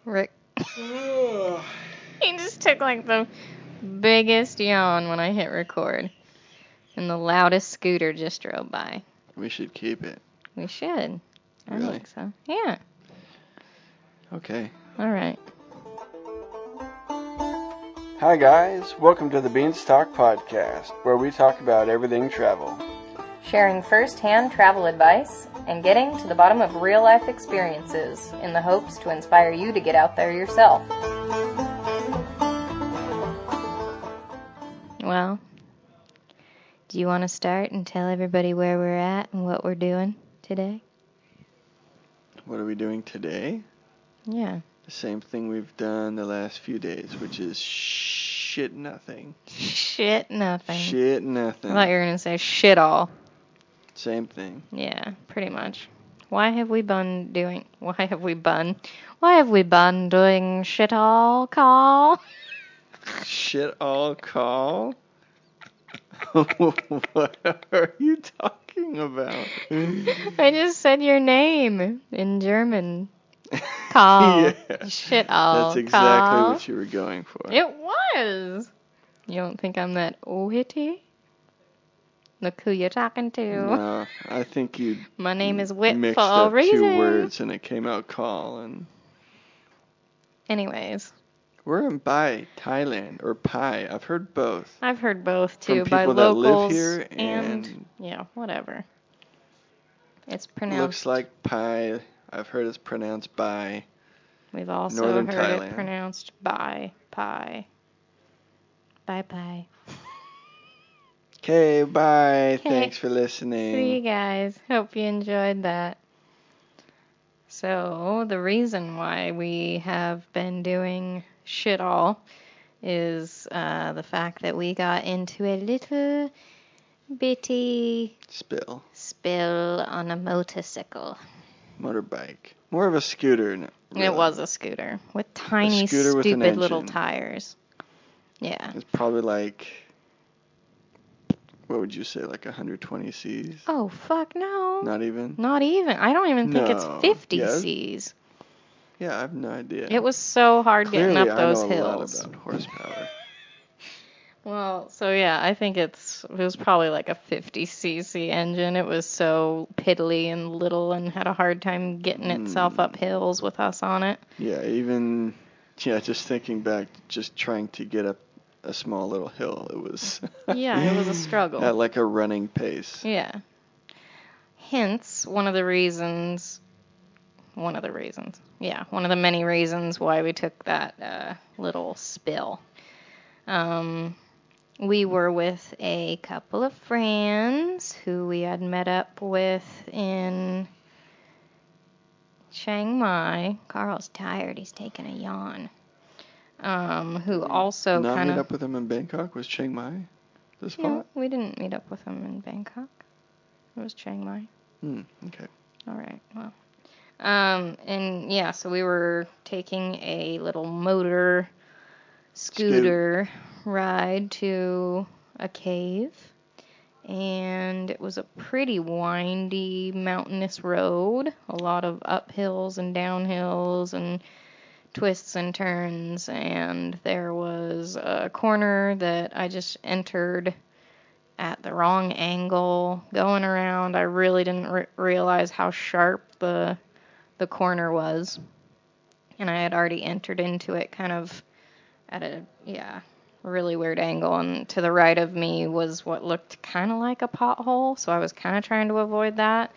Rick. He just took like the biggest yawn when I hit record. And the loudest scooter just drove by. We should keep it. We should. Really? I think so. Yeah. Okay. All right. Hi guys, welcome to the Beanstalk Podcast, where we talk about everything travel. Sharing first-hand travel advice and getting to the bottom of real-life experiences in the hopes to inspire you to get out there yourself. Well, do you want to start and tell everybody where we're at and what we're doing today? What are we doing today? Yeah. The same thing we've done the last few days, which is shit nothing. Shit nothing. Shit nothing. I thought you were going to say shit all. Same thing. Yeah, pretty much. Why have we been doing shit all, Carl? Shit all call? What are you talking about? I just said your name in German. Carl. Yeah. Shit all, That's exactly Carl. what you were going for. It was. You don't think I'm that witty? Look who you're talking to. No, I think you My name is Wit mixed for a up reason. two words and it came out call. And Anyways. we're in Pai, Thailand, or Pai. I've heard both. I've heard both too From by people that locals live here and yeah, whatever. It's pronounced. Looks like Pai. I've heard it's pronounced by. We've also Northern heard Thailand. it pronounced by pie. Bye bye. Okay, bye. 'Kay. Thanks for listening. See you guys. Hope you enjoyed that. So, the reason why we have been doing shit all is the fact that we got into a little bitty spill on a motorcycle. Motorbike. More of a scooter. Really. It was a scooter with tiny, scooter with an stupid little engine. tires. Yeah. It's probably like, what would you say, like 120 Cs? Oh, fuck no. Not even? Not even. I don't even think it's No. 50 Yeah. Cs. Yeah, I have no idea. It was so hard Clearly, getting up those I know hills. a lot about horsepower. Well, so yeah, I think it was probably like a 50cc engine. It was so piddly and little and had a hard time getting itself up hills with us on it. Yeah, just thinking back, just trying to get up a small little hill, it was... Yeah, it was a struggle. At like a running pace. Yeah. Hence, one of the many reasons why we took that little spill. We were with a couple of friends who we had met up with in Chiang Mai. Carl's tired. He's taking a yawn. Who also Not kind of... meet up with them in Bangkok? Was Chiang Mai the spot? Yeah, we didn't meet up with them in Bangkok. It was Chiang Mai. Okay. All right, well. And yeah, so we were taking a little motor scooter ride to a cave. And it was a pretty windy, mountainous road. A lot of uphills and downhills and twists and turns. And there was a corner that I just entered at the wrong angle going around. I really didn't realize how sharp the corner was. And I had already entered into it kind of at a, really weird angle. And to the right of me was what looked kind of like a pothole. So I was kind of trying to avoid that.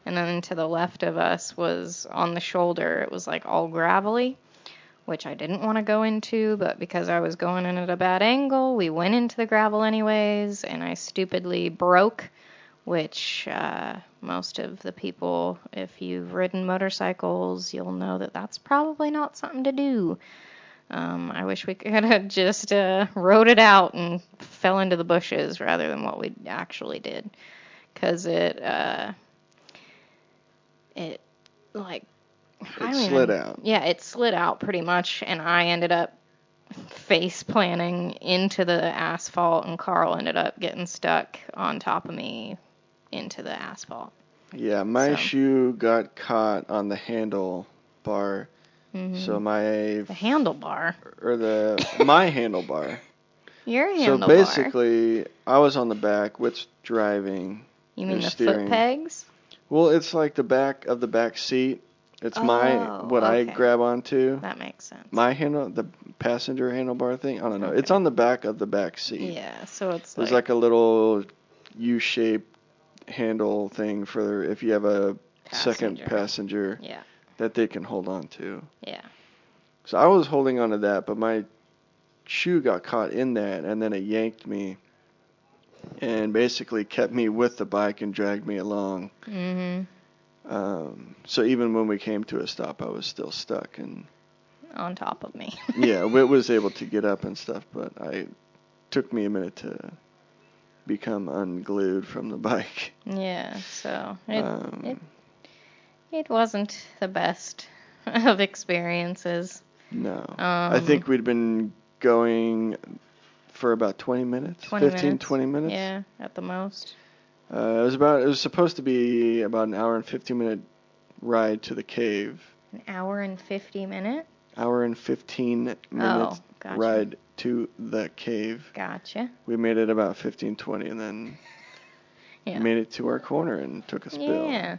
And then to the left of us was on the shoulder. It was like all gravelly, which I didn't want to go into, but because I was going in at a bad angle, we went into the gravel anyways, and I stupidly broke, which most of the people, if you've ridden motorcycles, you'll know that that's probably not something to do. I wish we could have just rode it out and fell into the bushes rather than what we actually did, because it slid out. Yeah, it slid out pretty much, and I ended up face planting into the asphalt, and Carl ended up getting stuck on top of me into the asphalt. Yeah, my shoe got caught on the handle bar Mm-hmm. So the handlebar. My handlebar. Your handlebar. So basically, I was on the back, Whit's driving. You mean the steering. foot pegs? Well, it's like the back of the back seat. It's what I grab onto. That makes sense. My the passenger handlebar thing. I don't know. Okay. It's on the back of the back seat. Yeah, so it's There's like a little U-shaped handle thing for if you have a second passenger that they can hold on to. Yeah. So I was holding on to that, but my shoe got caught in that, and then it yanked me and basically kept me with the bike and dragged me along. Mm-hmm. So even when we came to a stop, I was still stuck and on top of me. Yeah, Whit was able to get up and stuff, but it took me a minute to become unglued from the bike. Yeah, so it wasn't the best of experiences. No. I think we'd been going for about 20 minutes, 20 minutes. Yeah, at the most. It was supposed to be about an hour and 50-minute ride to the cave. An hour and 50 minutes? Hour and 15 minutes gotcha. Ride to the cave. Gotcha. We made it about 15-20 and then made it to our corner and took a spill. Yeah.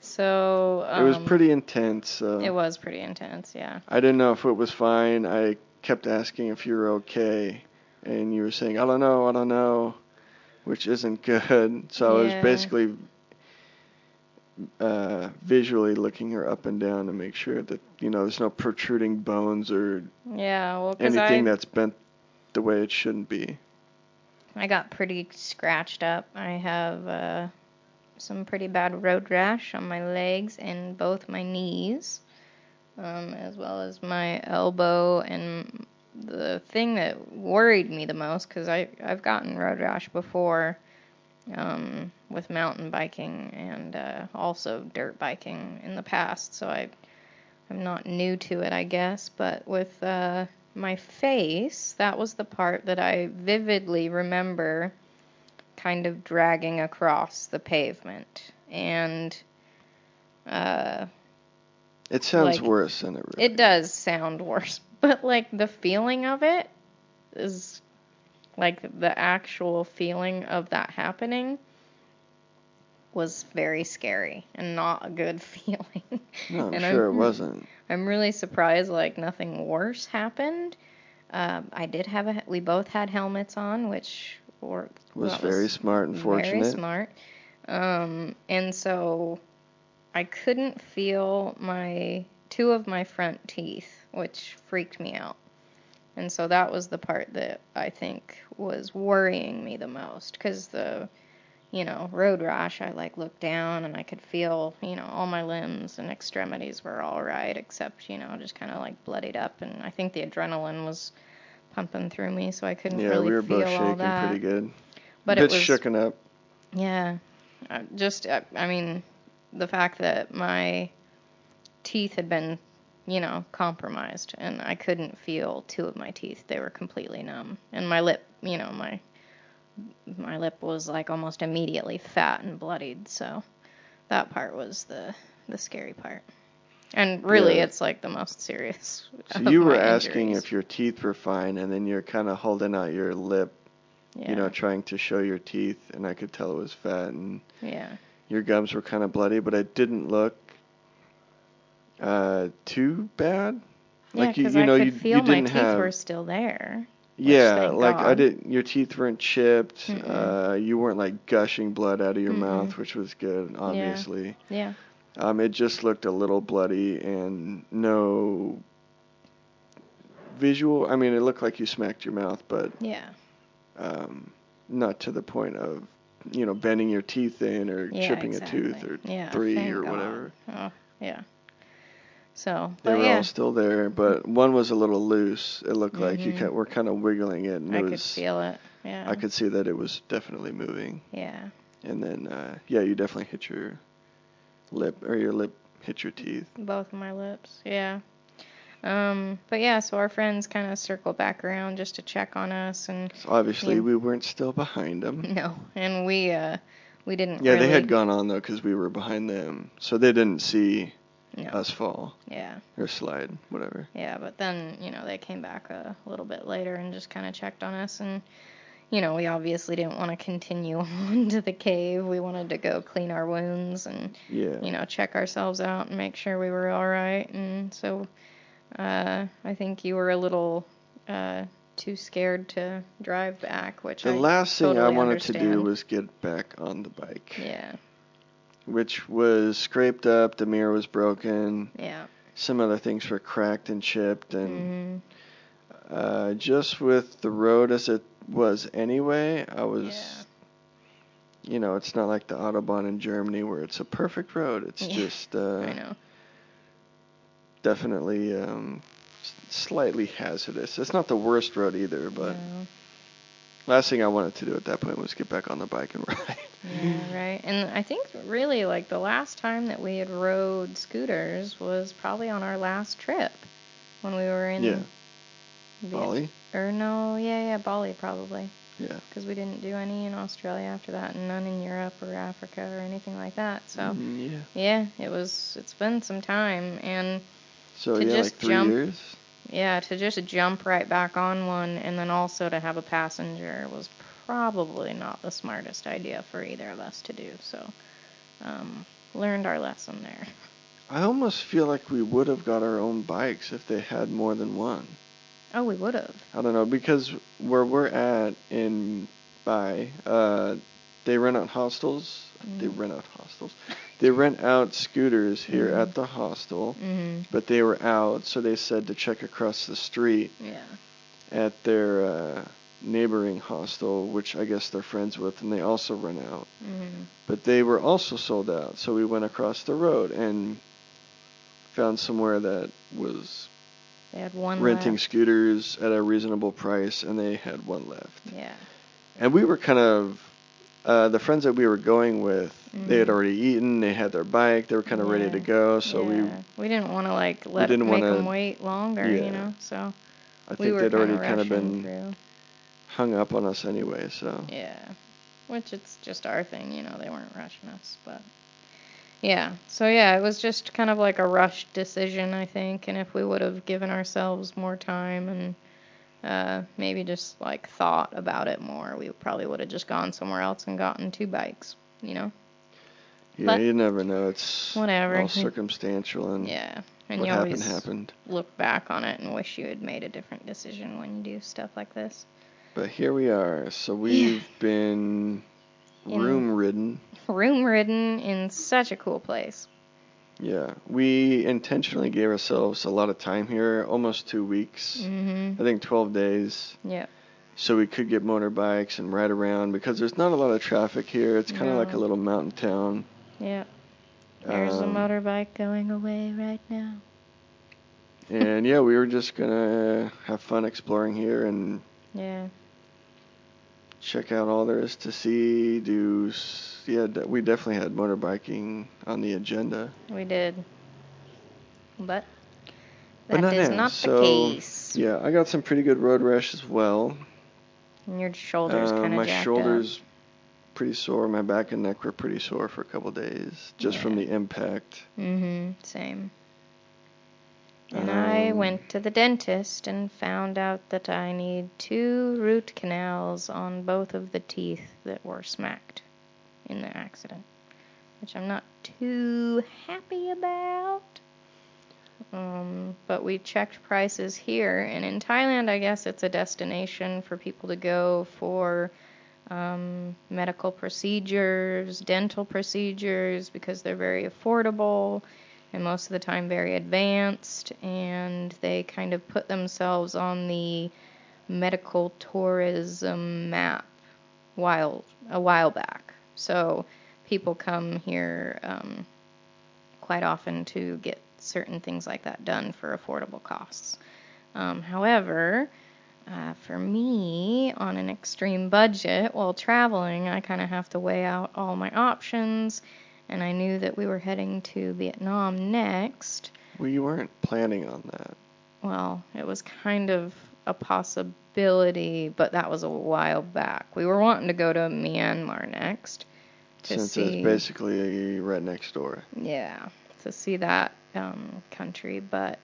So it was pretty intense. It was pretty intense, yeah. I didn't know if it was fine. I kept asking if you were okay, and you were saying, I don't know, which isn't good. So I was basically visually looking her up and down to make sure that, there's no protruding bones or anything that's bent the way it shouldn't be. I got pretty scratched up. I have some pretty bad road rash on my legs and both my knees, as well as my elbow. And the thing that worried me the most, because I've gotten road rash before with mountain biking and also dirt biking in the past, so I'm not new to it, I guess. But with my face, that was the part that I vividly remember kind of dragging across the pavement. And it sounds worse than it really is. It does sound worse, but the feeling of it is the actual feeling of that happening was very scary and not a good feeling. No, I'm sure it wasn't. I'm really surprised nothing worse happened. We both had helmets on, which was very smart and fortunate. Very smart. And so I couldn't feel two of my front teeth, which freaked me out. And so that was the part that I think was worrying me the most, because the road rash, I looked down and I could feel, all my limbs and extremities were all right, except, just kind of bloodied up. And I think the adrenaline was pumping through me, so I couldn't really feel all that. Yeah, we were both shaking pretty good. But it was shooken up. Yeah. The fact that my teeth had been, compromised, and I couldn't feel two of my teeth. They were completely numb. And my lip, my lip was almost immediately fat and bloodied, so that part was the scary part. And really, it's the most serious. So you were asking if your teeth were fine, and then you're kind of holding out your lip, trying to show your teeth, and I could tell it was fat, and your gums were kind of bloody, but it didn't look too bad. Yeah, because I could feel my teeth were still there. Yeah, your teeth weren't chipped. You weren't gushing blood out of your mouth, which was good, obviously. Yeah. It just looked a little bloody and no visual. I mean, it looked like you smacked your mouth, but not to the point of, bending your teeth in or chipping a tooth or three or whatever. Oh, yeah. So, they were all still there, but one was a little loose. It looked like you were kind of wiggling it. And I could feel it. Yeah. I could see that it was definitely moving. Yeah. And then, you definitely hit your lip, or your lip hit your teeth. Both of my lips, yeah. So our friends kind of circled back around just to check on us, and so obviously we weren't still behind them. No, and we didn't. Yeah, they had gone on though because we were behind them, so they didn't see us fall. Yeah. Or slide, whatever. Yeah, but then, they came back a little bit later and just kind of checked on us. And, we obviously didn't want to continue on to the cave. We wanted to go clean our wounds and, check ourselves out and make sure we were all right. And so I think you were a little too scared to drive back, which the last thing I wanted to do was get back on the bike. Yeah. Which was scraped up, the mirror was broken. Yeah. Some other things were cracked and chipped, and just with the road as it was anyway, I was, it's not like the Autobahn in Germany where it's a perfect road. It's just I know. Definitely slightly hazardous. It's not the worst road either, but last thing I wanted to do at that point was get back on the bike and ride. Yeah, right. And I think really like the last time that we had rode scooters was probably on our last trip when we were in Bali? Or no, Bali probably. Yeah. Because we didn't do any in Australia after that, and none in Europe or Africa or anything like that. So it's been some time, and so to just like 3 years. Yeah, to just jump right back on one and then also to have a passenger was probably not the smartest idea for either of us to do. So, learned our lesson there. I almost feel like we would have got our own bikes if they had more than one. Oh, we would have. I don't know, because where we're at in Bai, they rent out hostels. They rent out scooters here at the hostel, but they were out, so they said to check across the street at their neighboring hostel, which I guess they're friends with, and they also rent out. But they were also sold out, so we went across the road and found somewhere that was they had one renting left. Scooters at a reasonable price, and they had one left. Yeah. And we were kind of, the friends that we were going with, they had already eaten, they had their bike, they were kind of ready to go, so we didn't want to make them wait longer, so I think they'd already kind of been hung up on us anyway, so. Yeah, which it's just our thing, they weren't rushing us, but. Yeah, so it was just kind of like a rushed decision, I think, and if we would have given ourselves more time and maybe just like thought about it more, we probably would have just gone somewhere else and gotten 2 bikes, Yeah, but you never know. It's whatever. All circumstantial, and and what you always happened. Look back on it and wish you had made a different decision when you do stuff like this. But here we are. So we've been room-ridden. Room-ridden in such a cool place. Yeah, we intentionally gave ourselves a lot of time here, almost 2 weeks. I think 12 days. Yeah. So we could get motorbikes and ride around because there's not a lot of traffic here. It's kind of like a little mountain town. Yeah. There's a motorbike going away right now. And we were just going to have fun exploring here and check out all there is to see. We definitely had motorbiking on the agenda. We did. But that is not the case. Yeah, I got some pretty good road rash as well. And your shoulders kind of my jacked shoulders up. Pretty sore. My back and neck were pretty sore for a couple days just from the impact. Same. And I went to the dentist and found out that I need 2 root canals on both of the teeth that were smacked in the accident, which I'm not too happy about. But we checked prices here, and in Thailand, I guess it's a destination for people to go for medical procedures, dental procedures, because they're very affordable and most of the time very advanced, and they kind of put themselves on the medical tourism map a while back. So people come here quite often to get certain things like that done for affordable costs. However, for me, on an extreme budget while traveling, I kind of have to weigh out all my options, and I knew that we were heading to Vietnam next. Well, you weren't planning on that. Well, it was kind of a possibility, but that was a while back. We were wanting to go to Myanmar next. Since it's basically right next door. Yeah, to see that country, but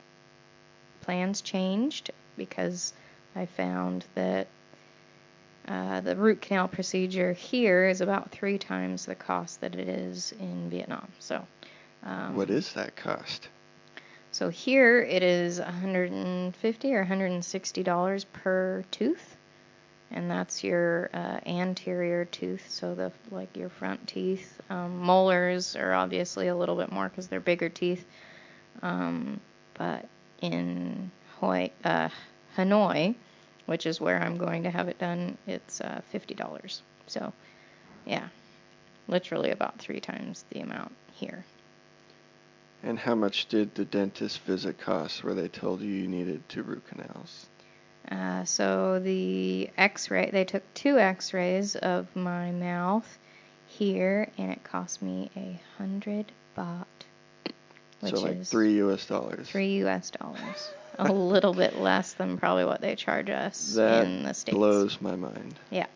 plans changed because I found that the root canal procedure here is about 3 times the cost that it is in Vietnam. So, what is that cost? So here it is $150 or $160 per tooth, and that's your anterior tooth. So your front teeth. Molars are obviously a little bit more because they're bigger teeth. But in Hanoi, which is where I'm going to have it done, it's $50. So, yeah, literally about 3 times the amount here. And how much did the dentist visit cost where they told you needed 2 root canals? So the x-ray, they took 2 x-rays of my mouth here, and it cost me 100 baht. Which so like is $3 US. $3 US. A little bit less than probably what they charge us in the States. That blows my mind. Yeah.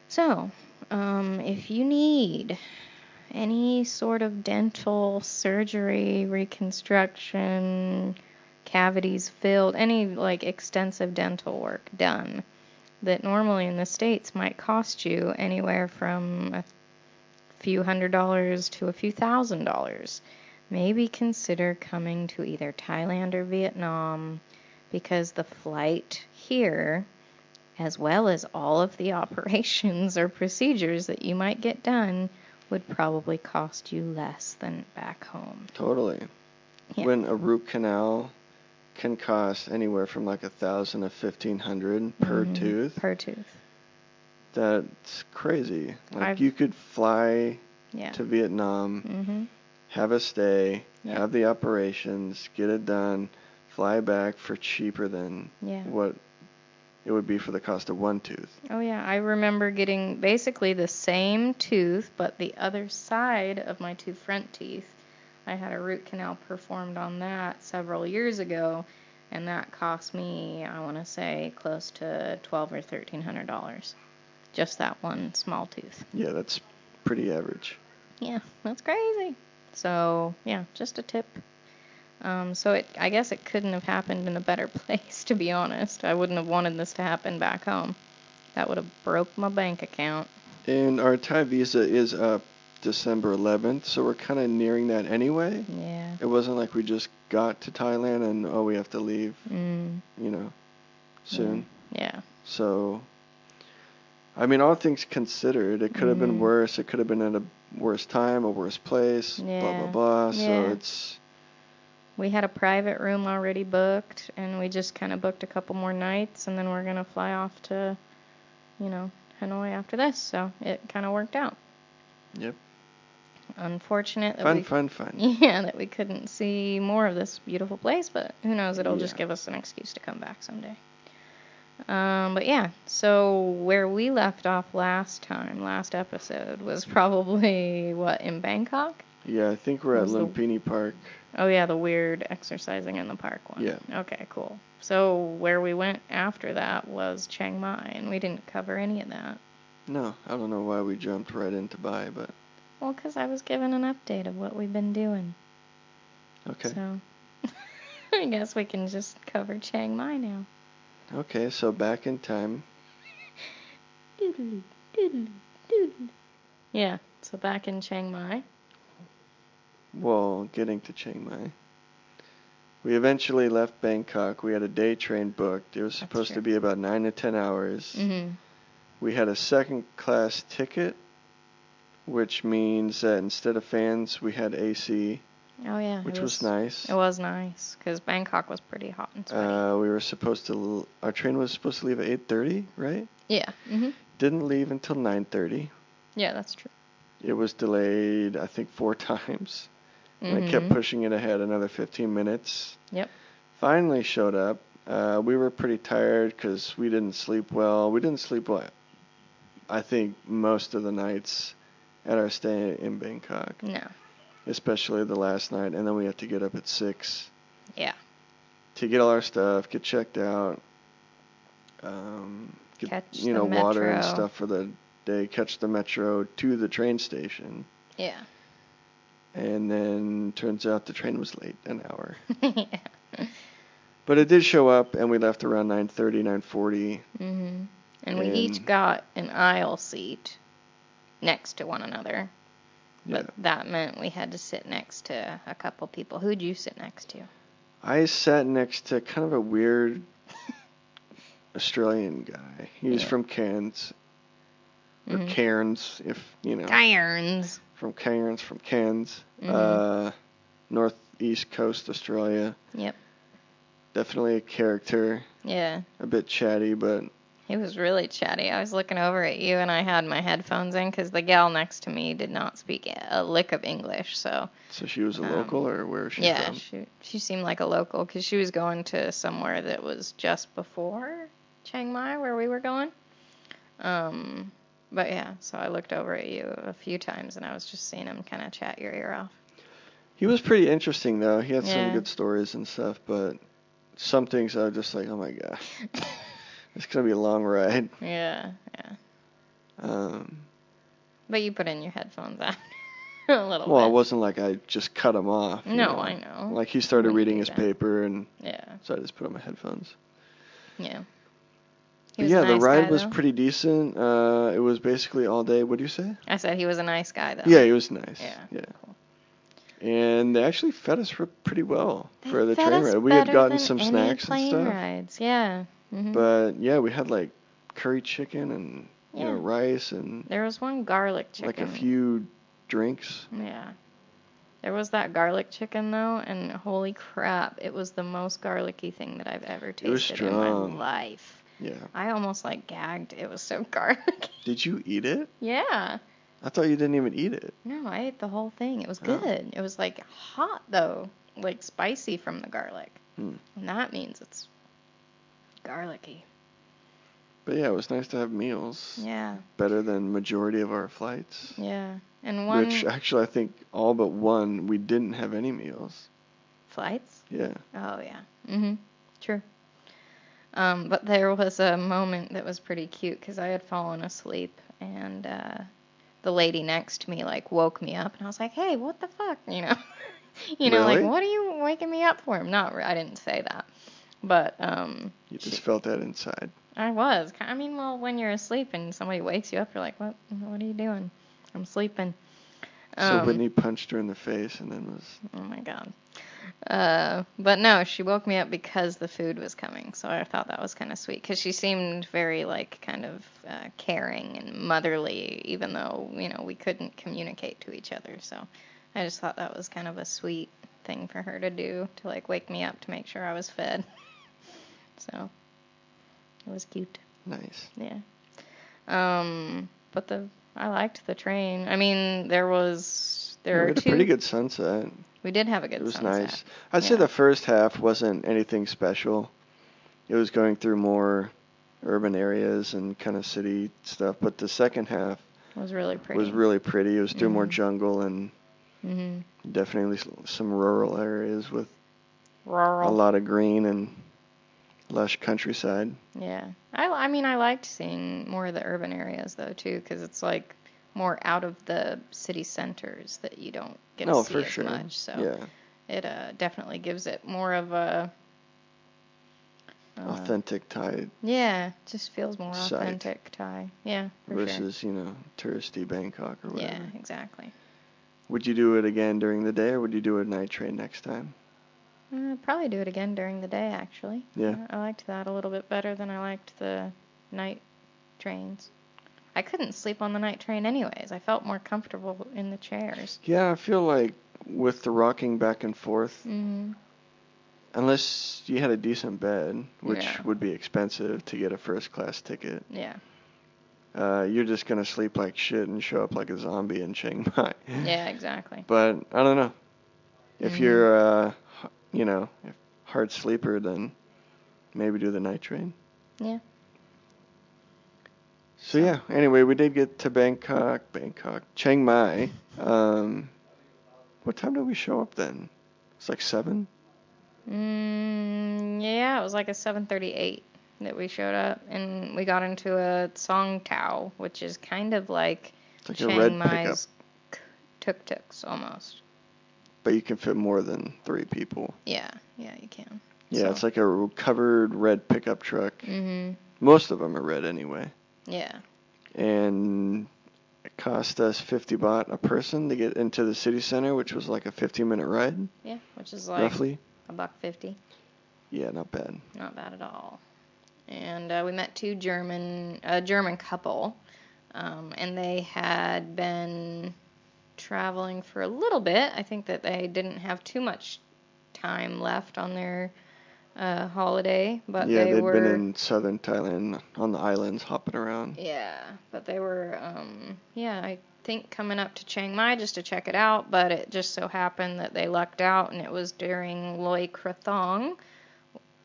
So, if you need any sort of dental surgery, reconstruction, cavities filled, any like extensive dental work done that normally in the States might cost you anywhere from a few $100s to a few $1,000s, maybe consider coming to either Thailand or Vietnam, because the flight here, as well as all of the operations or procedures that you might get done, would probably cost you less than back home. Totally. Yeah. When a root canal can cost anywhere from like $1,000 to $1,500 per tooth. Per tooth. That's crazy. Like you could fly to Vietnam, have a stay, have the operations, get it done, fly back for cheaper than what it would be for the cost of 1 tooth. Oh yeah, I remember getting basically the same tooth, but the other side of my 2 front teeth. I had a root canal performed on that several years ago, and that cost me, I want to say, close to $1,200 or $1,300. Just that one small tooth. Yeah, that's pretty average. Yeah, that's crazy. So, yeah, just a tip. I guess it couldn't have happened in a better place, to be honest. I wouldn't have wanted this to happen back home. That would have broke my bank account. And our Thai visa is up December 11th, so we're kind of nearing that anyway. Yeah. It wasn't like we just got to Thailand and, we have to leave, soon. Yeah. So, I mean, all things considered, it could have been worse. It could have been at a worse time, a worse place, blah, blah, blah. So it's... We had a private room already booked, and we just kind of booked a couple more nights, and then we're going to fly off to, Hanoi after this. So it kind of worked out. Yep. Unfortunate that fun. Yeah, that we couldn't see more of this beautiful place, but who knows? It'll just give us an excuse to come back someday. But yeah, so where we left off last episode was probably, in Bangkok? Yeah, I think we're at Lumpini Park. Oh yeah, the weird exercising in the park one. Yeah. Okay, cool. So where we went after that was Chiang Mai, and we didn't cover any of that. No, I don't know why we jumped right into Bai, but... Well, because I was given an update of what we've been doing. Okay. So, I guess we can just cover Chiang Mai now. Okay, so back in time. Doodly, doodly, doodly. Yeah, so back in Chiang Mai. Well, getting to Chiang Mai. We eventually left Bangkok. We had a day train booked. It was supposed to be about 9 to 10 hours. Mm-hmm. We had a second-class ticket, which means that instead of fans, we had AC. Oh, yeah. Which was nice. It was nice, because Bangkok was pretty hot and sweaty. Our train was supposed to leave at 8:30, right? Yeah. Mm-hmm. Didn't leave until 9:30. Yeah, that's true. It was delayed, I think, 4 times. And I kept pushing it ahead another 15 minutes. Yep. Finally showed up. We were pretty tired because we didn't sleep well. We didn't sleep well, I think, most of the nights at our stay in Bangkok. No. Especially the last night. And then we had to get up at 6. Yeah. To get all our stuff, get checked out, get, water and stuff for the day, catch the metro to the train station. Yeah. And then turns out the train was late an hour. Yeah. But it did show up, and we left around 9:30, 9:40. Mm-hmm. And we each got an aisle seat next to one another. But that meant we had to sit next to a couple people. Who'd you sit next to? I sat next to kind of a weird Australian guy. He was from Cairns. Or Cairns, if, you know. Cairns. From Cairns. Northeast coast, Australia. Yep. Definitely a character. Yeah. A bit chatty, but... He was really chatty. I was looking over at you, and I had my headphones in because the gal next to me did not speak a lick of English. So she was a local, or where was she from? Yeah, she seemed like a local because she was going to somewhere that was just before Chiang Mai, where we were going. But yeah, so I looked over at you a few times, and I was just seeing him kind of chat your ear off. He was pretty interesting, though. He had some good stories and stuff, but some things I was just like, oh my god. It's going to be a long ride. Yeah. But you put in your headphones on a little bit. Well, it wasn't like I just cut him off. No, I know. Like he started reading his paper, and so I just put on my headphones. Yeah. The ride was pretty decent. It was basically all day. What do you say? I said he was a nice guy, though. Yeah, he was nice. Yeah. Cool. And they actually fed us pretty well for the train ride. We had gotten some snacks and stuff. Rides. Yeah. Mm-hmm. But we had like curry chicken and rice, and there was one garlic chicken. Like a few drinks. Yeah. There was that garlic chicken though, and holy crap, it was the most garlicky thing that I've ever tasted in my life. Yeah. I almost gagged. It was so garlicky. Did you eat it? Yeah. I thought you didn't even eat it. No, I ate the whole thing. It was good. It was hot though, spicy from the garlic. And that means it's garlicky. But yeah, it was nice to have meals. Yeah. Better than majority of our flights. Yeah. And which actually I think all but one we didn't have any meals. Flights? Yeah. Oh yeah. Mhm. True. But there was a moment that was pretty cute because I had fallen asleep and the lady next to me woke me up and I was like, "Hey, what the fuck?" You know. Really? What are you waking me up for? I didn't say that. But you just felt that inside. I was. I mean, well, when you're asleep and somebody wakes you up, you're like, "What? What are you doing?" I'm sleeping. So Whitney punched her in the face and then was... Oh my god. But no, she woke me up because the food was coming. So I thought that was kind of sweet because she seemed very kind of caring and motherly, even though we couldn't communicate to each other. So I just thought that was kind of a sweet thing for her to do, to wake me up to make sure I was fed. So it was cute. Nice. Yeah. But I liked the train. I mean, we had a pretty good sunset. We did have a good sunset. It was nice. I'd say the first half wasn't anything special. It was going through more urban areas and kind of city stuff, but the second half was really pretty. It was through more jungle and definitely some rural areas with a lot of green and lush countryside. Yeah. I mean, I liked seeing more of the urban areas, though, too, because it's more out of the city centers that you don't get to see as much. So it definitely gives it more of a... authentic Thai. Yeah, it just feels more authentic Thai. Yeah, versus, touristy Bangkok or whatever. Yeah, exactly. Would you do it again during the day, or would you do a night train next time? I'd probably do it again during the day, actually. Yeah. I liked that a little bit better than I liked the night trains. I couldn't sleep on the night train anyways. I felt more comfortable in the chairs. Yeah, I feel like with the rocking back and forth, unless you had a decent bed, which would be expensive to get a first class ticket. Yeah. You're just going to sleep like shit and show up like a zombie in Chiang Mai. Yeah, exactly. But I don't know. If you're, hard sleeper, then maybe do the night train. Yeah. So yeah, anyway, we did get to Chiang Mai. What time did we show up then? It's 7? Yeah, it was a 7:38 that we showed up, and we got into a Song Tao, which is kind of like Chiang Mai's tuk-tuks almost. but you can fit more than 3 people. Yeah, you can. Yeah, it's like a covered red pickup truck. Mm-hmm. Most of them are red anyway. Yeah. And it cost us 50 baht a person to get into the city center, which was like a 15-minute ride. Yeah, which is like roughly $1.50. Yeah, not bad. Not bad at all. And we met a German couple, and they had been traveling for a little bit. I think that they didn't have too much time left on their holiday, but they'd been in southern Thailand on the islands hopping around. Yeah, but they were, I think coming up to Chiang Mai just to check it out, but it just so happened that they lucked out, and it was during Loy Krathong,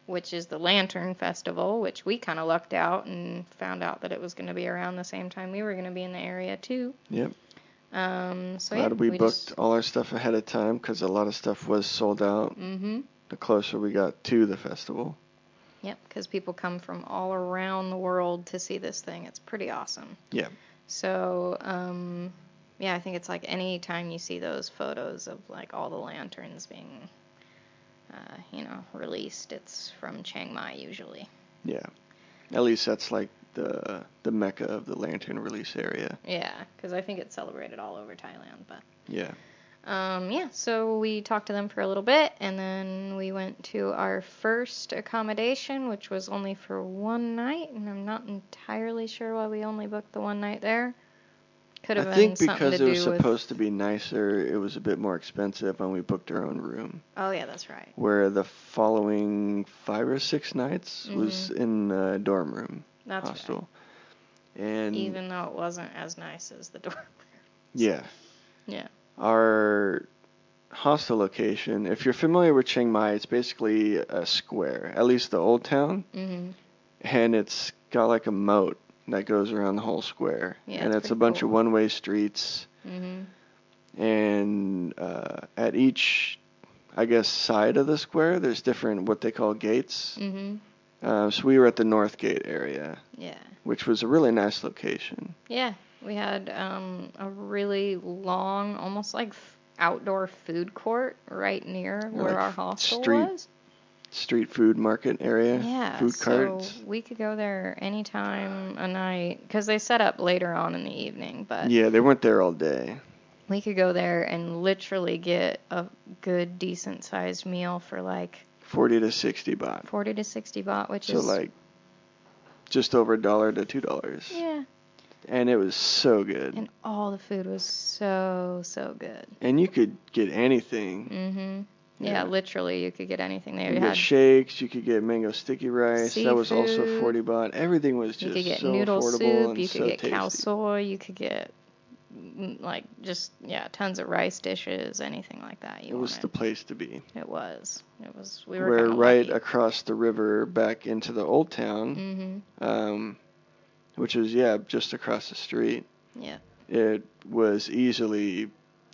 which is the Lantern Festival, which we kind of lucked out and found out that it was going to be around the same time we were going to be in the area too. Yep. So we booked all our stuff ahead of time because a lot of stuff was sold out. Mm-hmm. The closer we got to the festival. Yep, because people come from all around the world to see this thing. It's pretty awesome. Yeah. So, I think it's like any time you see those photos of like all the lanterns being, released, it's from Chiang Mai usually. Yeah. At least that's like the mecca of the lantern release area. Yeah, because I think it's celebrated all over Thailand, but. Yeah. So we talked to them for a little bit, and then we went to our first accommodation, which was only for one night, and I'm not entirely sure why we only booked the one night there. Could have been something to do with... I think because it was supposed to be nicer, it was a bit more expensive, and we booked our own room. Oh, yeah, that's right. Where the following 5 or 6 nights was in a dorm room. That's hostel. Right. And even though it wasn't as nice as the dorm room. Yeah. Yeah. Our hostel location, if you're familiar with Chiang Mai, it's basically a square, at least the old town. Mm-hmm. And it's got like a moat that goes around the whole square. Yeah, and it's a bunch of one-way streets. Mm-hmm. And at each, I guess, side of the square, there's different, what they call gates. Mm-hmm. So we were at the North Gate area. Yeah. Which was a really nice location. Yeah. We had a really long, almost like outdoor food court right near where our hostel was. Street food market area. Yeah, food carts. So we could go there anytime a night because they set up later on in the evening. But yeah, they weren't there all day. We could go there and literally get a good, decent-sized meal for like 40 to 60 baht. 40 to 60 baht, which is... So like just over $1 to $2. Yeah. And it was so good. And all the food was so good. And you could get anything. Mm-hmm. Yeah, literally, you could get anything there. You could get shakes, you could get mango sticky rice. Seafood. That was also 40 baht. Everything was just so affordable. You could get noodle soup, you could get tasty. Khao soy, you could get, tons of rice dishes, anything like that you wanted. It was the place to be. It was. We were We're right lucky. Across the river back into the old town. Mm-hmm. Which is, just across the street. Yeah. It was easily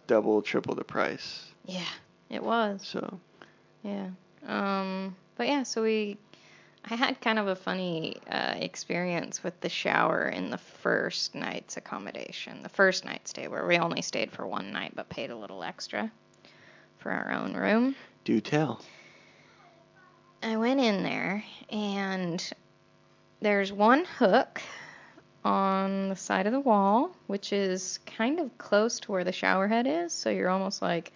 double, triple the price. Yeah, it was. So. Yeah. So I had kind of a funny experience with the shower in the first night's accommodation. The first night stay where we only stayed for one night but paid a little extra for our own room. Do tell. I went in there and there's one hook on the side of the wall, which is kind of close to where the shower head is. So you're almost like,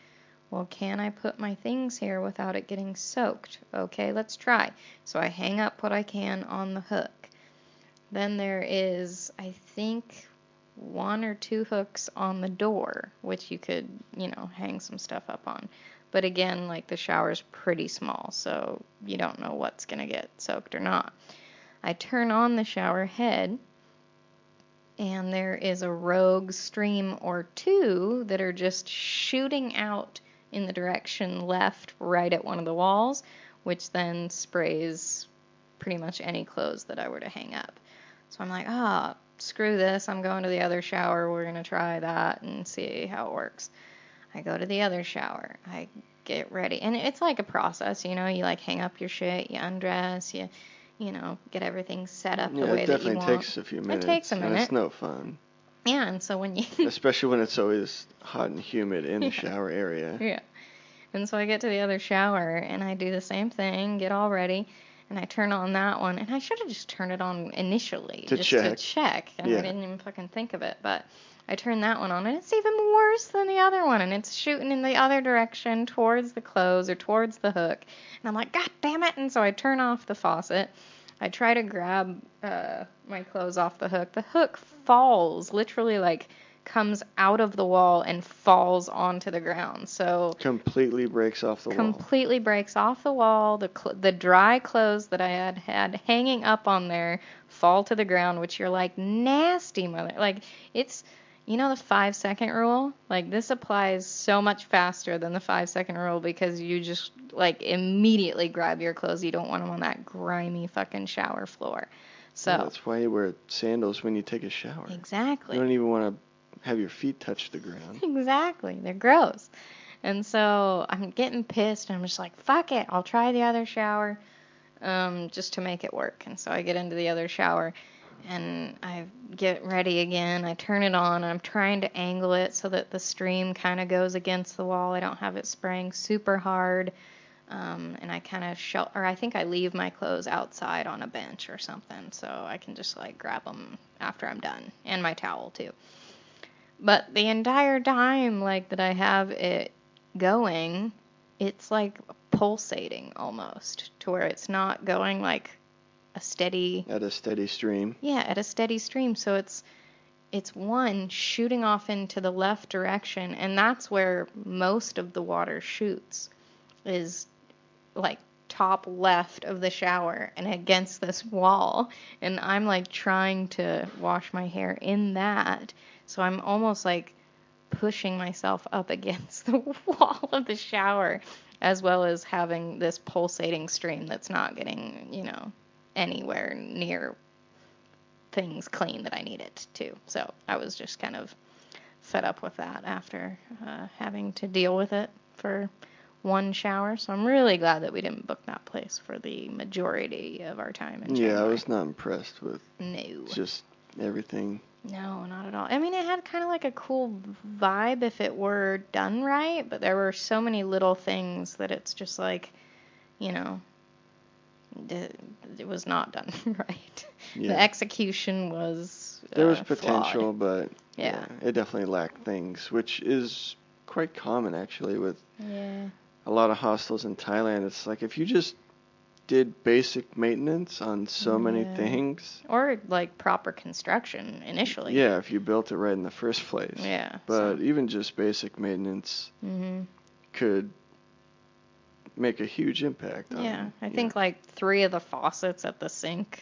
well, can I put my things here without it getting soaked? Okay, let's try. So I hang up what I can on the hook. Then there is, I think, 1 or 2 hooks on the door, which you could, hang some stuff up on. But again, like the shower's pretty small, so you don't know what's going to get soaked or not. I turn on the shower head, and there is a rogue stream or 2 that are just shooting out in the direction left right at one of the walls, which then sprays pretty much any clothes that I were to hang up. So I'm like, screw this. I'm going to the other shower. We're going to try that and see how it works. I go to the other shower. I get ready. And it's like a process, you like hang up your shit, you undress, you get everything set up the way that you want. It definitely takes a few minutes. It takes a minute. And it's no fun. Yeah, and so when you... Especially when it's always hot and humid in the shower area. Yeah. And so I get to the other shower, and I do the same thing, get all ready, and I turn on that one. And I should have just turned it on initially. To check. And I didn't even fucking think of it. But I turn that one on, and it's even worse than the other one. And it's shooting in the other direction towards the clothes or towards the hook. And I'm like, God damn it. And so I turn off the faucet. I try to grab my clothes off the hook. The hook falls, literally like comes out of the wall and falls onto the ground. So completely breaks off the wall. Completely breaks off the wall. The dry clothes that I had hanging up on there fall to the ground, which you're like, nasty mother. Like, it's, you know, the 5-second rule? Like, this applies so much faster than the 5-second rule because you just, like, immediately grab your clothes. You don't want them on that grimy fucking shower floor. So yeah, that's why you wear sandals when you take a shower. Exactly. You don't even want to have your feet touch the ground. Exactly. They're gross. And so I'm getting pissed, and I'm just like, fuck it. I'll try the other shower just to make it work. And so I get into the other shower, and I get ready again. I turn it on, and I'm trying to angle it so that the stream kind of goes against the wall. I don't have it spraying super hard. And I kind of I think I leave my clothes outside on a bench or something, so I can just like grab them after I'm done, and my towel too. But the entire time, like, that I have it going, it's like pulsating almost, to where it's not going like a steady... At a steady stream. Yeah, at a steady stream. So it's one shooting off into the left direction, and that's where most of the water shoots, is like top left of the shower and against this wall. And I'm like trying to wash my hair in that. So I'm almost like pushing myself up against the wall of the shower, as well as having this pulsating stream that's not getting, you know, anywhere near things clean that I need it to. So I was just kind of fed up with that after having to deal with it for one shower. So I'm really glad that we didn't book that place for the majority of our time in Chiang Mai. Yeah, I was not impressed with just everything. No, not at all. I mean, it had kind of like a cool vibe if it were done right, but there were so many little things that it's just like, you know, it was not done right. Yeah. The execution was there was potential, flawed. But yeah, it definitely lacked things, which is quite common actually with a lot of hostels in Thailand. It's like if you just did basic maintenance on so many things. Or like proper construction initially. Yeah, if you built it right in the first place. Yeah. But even just basic maintenance could make a huge impact on I think like 3 of the faucets at the sink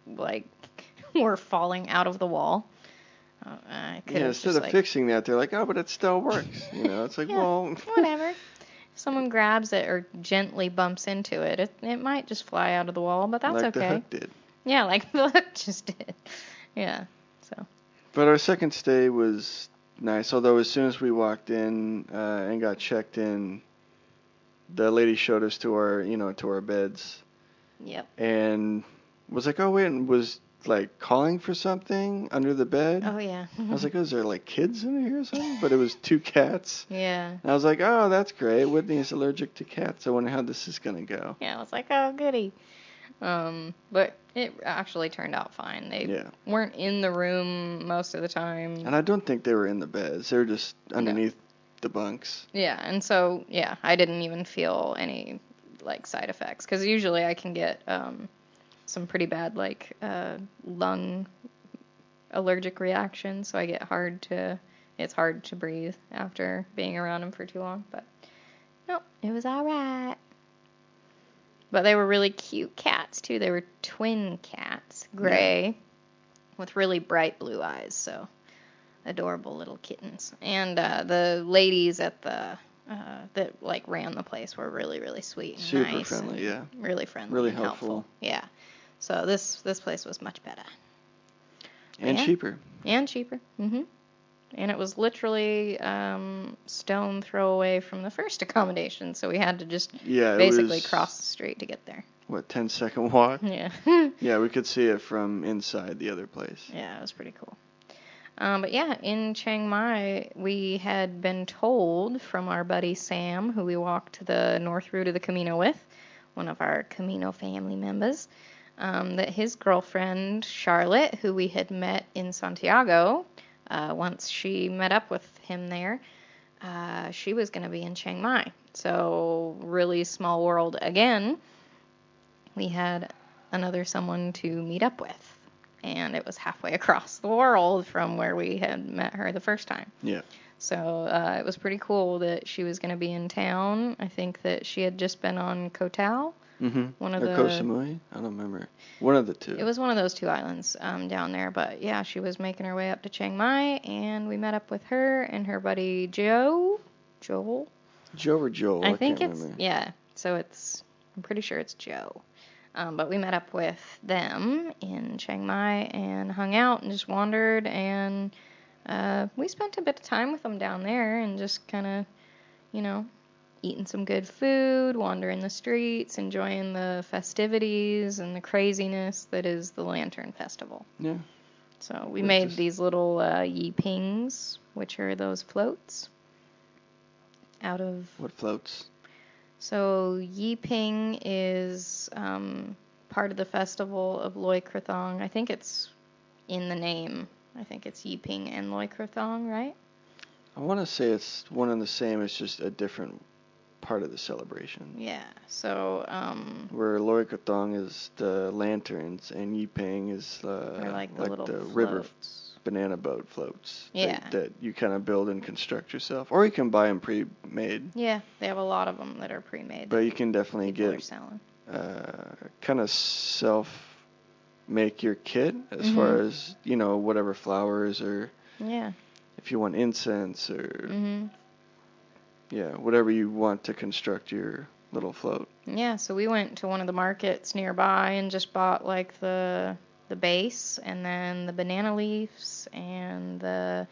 like were falling out of the wall. Instead of fixing that, they're like, oh, but it still works. You know, it's like, well, whatever. If someone grabs it or gently bumps into it, it might just fly out of the wall, but that's okay. Like the hook did. Yeah, like the hook just did. Yeah, so. But our second stay was nice, although as soon as we walked in and got checked in, the lady showed us to our beds. Yep. And was like, oh, wait, and was like calling for something under the bed. Oh, yeah. I was like, oh, is there like kids in here or something? But it was 2 cats. Yeah. And I was like, oh, that's great. Whitney's allergic to cats. I wonder how this is going to go. Yeah, I was like, oh, goody. But it actually turned out fine. They weren't in the room most of the time. And I don't think they were in the beds. They were just underneath the bunks. Yeah, and so, I didn't even feel any, like, side effects. Because usually I can get some pretty bad, like, lung allergic reactions. So I get it's hard to breathe after being around them for too long. But, no, it was all right. But they were really cute cats, too. They were twin cats, gray, with really bright blue eyes. So, adorable little kittens. And the ladies at that like ran the place were really, really sweet and super nice. Super friendly, yeah. Really friendly, really and helpful. Yeah. So this place was much better. And cheaper. And cheaper. Mhm. And it was literally stone throw away from the first accommodation, so we had to just basically cross the street to get there. What, 10-second walk? Yeah. Yeah, we could see it from inside the other place. Yeah, it was pretty cool. But yeah, in Chiang Mai, we had been told from our buddy Sam, who we walked the north route of the Camino with, one of our Camino family members, that his girlfriend, Charlotte, who we had met in Santiago, once she met up with him there, she was going to be in Chiang Mai. So really small world again. We had another someone to meet up with. And it was halfway across the world from where we had met her the first time. Yeah. So it was pretty cool that she was going to be in town. I think that she had just been on Koh Tao. Mm-hmm. Or Koh Samui? I don't remember. One of the two. It was one of those two islands down there. But yeah, she was making her way up to Chiang Mai, and we met up with her and her buddy Joel. Joe or Joel? I think can't it's, remember. yeah. So I'm pretty sure it's Joe. But we met up with them in Chiang Mai and hung out and just wandered, and we spent a bit of time with them down there and just kind of, eating some good food, wandering the streets, enjoying the festivities and the craziness that is the Lantern Festival. Yeah. So we made these little yi pings, which are those floats out of... What floats? So Yi Ping is part of the festival of Loy Krathong. I think it's in the name. I think it's Yi Ping and Loy Krathong, right? I want to say it's one and the same. It's just a different part of the celebration. Yeah. So where Loy Krathong is the lanterns and Yi Ping is like the little river banana boat floats. Yeah. That you kind of build and construct yourself, or you can buy them pre-made. Yeah, they have a lot of them that are pre-made. But you can definitely get kind of make your kit as far as whatever flowers or if you want incense or whatever you want to construct your little float. Yeah, so we went to one of the markets nearby and just bought like the base and then the banana leaves and the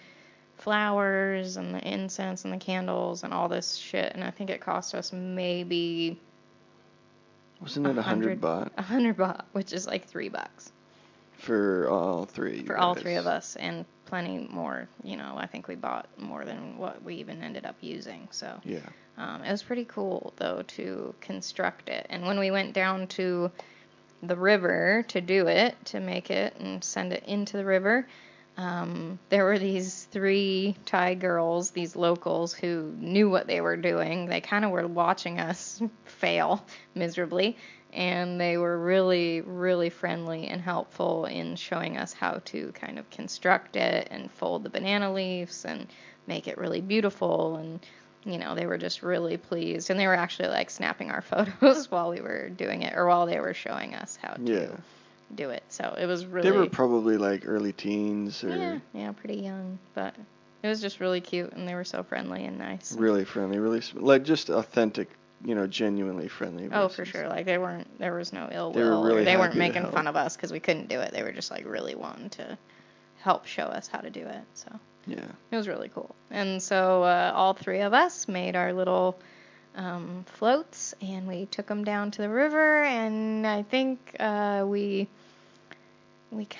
flowers and the incense and the candles and all this shit. And I think it cost us maybe... Wasn't it 100 baht? 100 baht, which is like $3. For all three. For all three of us, and plenty more. I think we bought more than what we even ended up using. So yeah, it was pretty cool though to construct it. And when we went down to the river to do it, to make it and send it into the river, there were these 3 Thai girls, these locals who knew what they were doing. They kind of were watching us fail miserably, and they were really, really friendly and helpful in showing us how to kind of construct it and fold the banana leaves and make it really beautiful. And they were just really pleased, and they were actually like snapping our photos while we were doing it, or while they were showing us how to do it. So it was really... They were probably like early teens or... Yeah, pretty young, but it was just really cute, and they were so friendly and nice. Really friendly, really, like just authentic, genuinely friendly. Oh, for sure. Like there was no ill will. They weren't making fun of us because we couldn't do it. They were just like really wanting to help show us how to do it. So yeah, it was really cool. And so all 3 of us made our little floats, and we took them down to the river, and I think we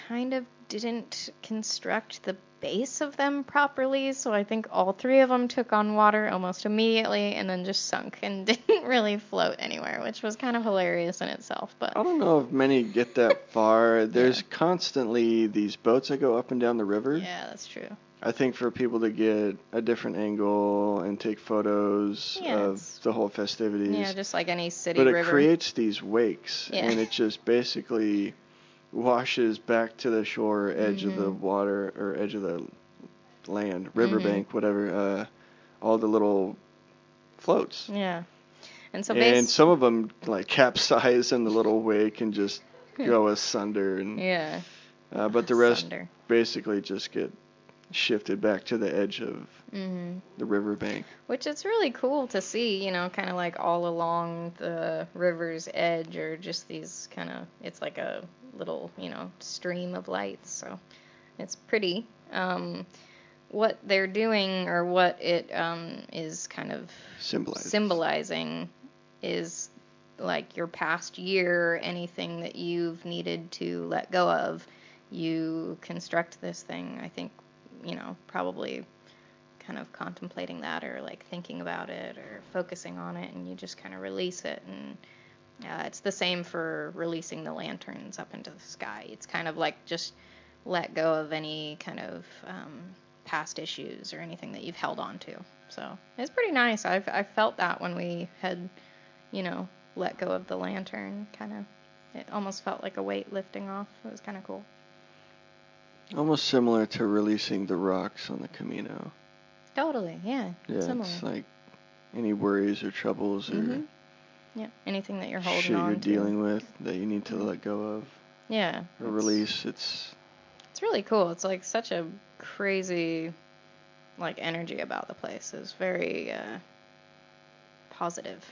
kind of didn't construct the base of them properly, so I think all 3 of them took on water almost immediately and then just sunk and didn't really float anywhere, which was kind of hilarious in itself. But I don't know if many get that far. There's constantly these boats that go up and down the river. Yeah, that's true. I think for people to get a different angle and take photos of the whole festivities. Yeah, just like any city river. But it creates these wakes, and it just basically washes back to the shore, edge of the water, or edge of the land, riverbank, whatever, all the little floats. Yeah. And so some of them like capsize in the little wake and just go asunder. And, but the rest basically just get shifted back to the edge of the riverbank. Which it's really cool to see, kind of like all along the river's edge, or just these kind of, it's like a little, stream of lights. So it's pretty. What they're doing, or what it is kind of symbolizing is like your past year, anything that you've needed to let go of. You construct this thing, I think, probably kind of contemplating that or like thinking about it or focusing on it, and you just kind of release it. And it's the same for releasing the lanterns up into the sky. It's kind of like just let go of any kind of past issues or anything that you've held on to. So it's pretty nice. I felt that when we had, let go of the lantern. It almost felt like a weight lifting off. It was kind of cool. Almost similar to releasing the rocks on the Camino. Totally, yeah. Yeah, similar. It's like any worries or troubles or anything that you're holding shit on you're to. dealing with that you need to let go of. Yeah. Or release. It's really cool. It's like such a crazy energy about the place. It's very positive.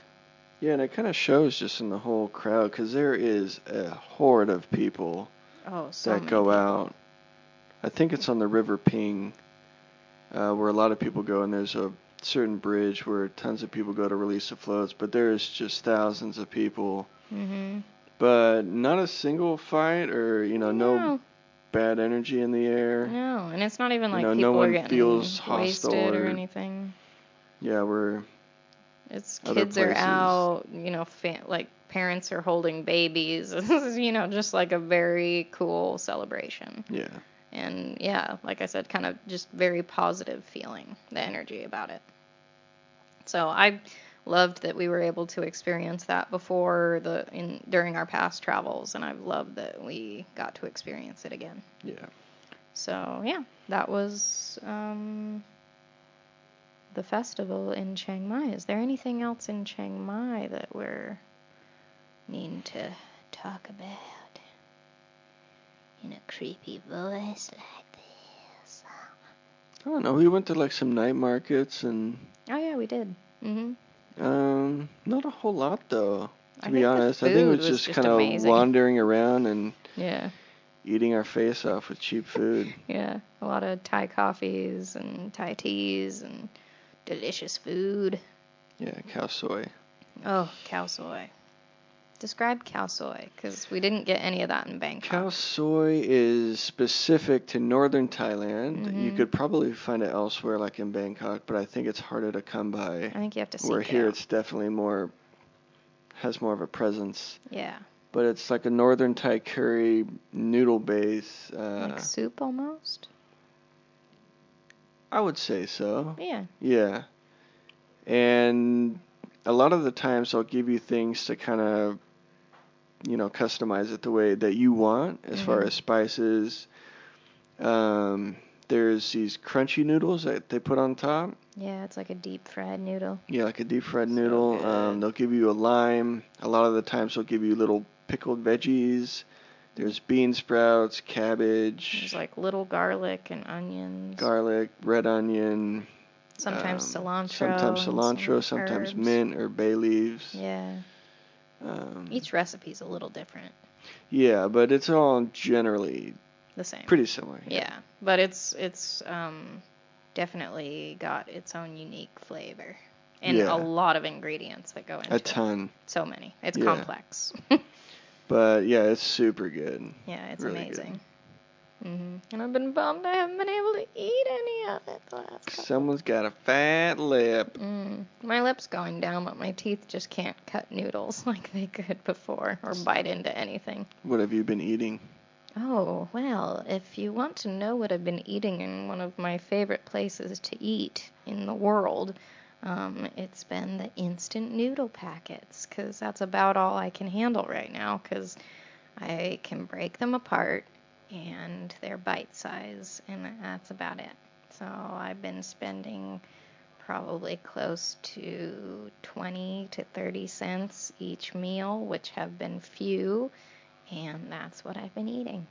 Yeah, and it kind of shows just in the whole crowd, because there is a horde of people that go out. I think it's on the River Ping, where a lot of people go, and there's a certain bridge where tons of people go to release the floats, but there's just thousands of people. Mm-hmm. But not a single fight or, no bad energy in the air. No, and it's not even like no people one are getting feels hostile wasted or anything. Yeah, it's kids are out, parents are holding babies. Just like a very cool celebration. Yeah. And yeah, like I said, kind of just very positive feeling, the energy about it. So I loved that we were able to experience that during our past travels, and I've loved that we got to experience it again. Yeah. So yeah, that was the festival in Chiang Mai. Is there anything else in Chiang Mai that we're needing to talk about in a creepy voice like this? I don't know. We went to some night markets and. Oh yeah, we did. Mhm. Not a whole lot though. To be honest, I think it was just kind of wandering around and eating our face off with cheap food. Yeah, a lot of Thai coffees and Thai teas and delicious food. Yeah, khao soi. Oh, khao soi. Describe khao soi, because we didn't get any of that in Bangkok. Khao soi is specific to northern Thailand. Mm-hmm. You could probably find it elsewhere, like in Bangkok, but I think it's harder to come by. I think you have to seek it out. Where here it's definitely has more of a presence. Yeah. But it's like a northern Thai curry noodle base. Like soup almost? I would say so. Yeah. Yeah. And a lot of the times they'll give you things to kind of, customize it the way that you want as far as spices. There's these crunchy noodles that they put on top. Yeah, it's like a deep fried noodle. Yeah, like a deep fried noodle. They'll give you a lime. A lot of the times they'll give you little pickled veggies. There's bean sprouts, cabbage. There's like little garlic and onions. Garlic, red onion. Sometimes cilantro. Sometimes herbs. mint or bay leaves. Yeah. Each recipe's a little different. Yeah, but it's all generally the same. Pretty similar. Yeah, but it's definitely got its own unique flavor and a lot of ingredients that go into it. A ton. So many. It's complex. But yeah, it's super good. Yeah, it's really amazing. Good. Mm-hmm. And I've been bummed I haven't been able to eat any of it the last couple. Someone's got a fat lip. My lip's going down, but my teeth just can't cut noodles like they could before or bite into anything. What have you been eating? Oh, well, if you want to know what I've been eating in one of my favorite places to eat in the world, it's been the instant noodle packets, because that's about all I can handle right now, because I can break them apart and they're bite size, and that's about it. So I've been spending probably close to 20 to 30 cents each meal, which have been few, and that's what I've been eating.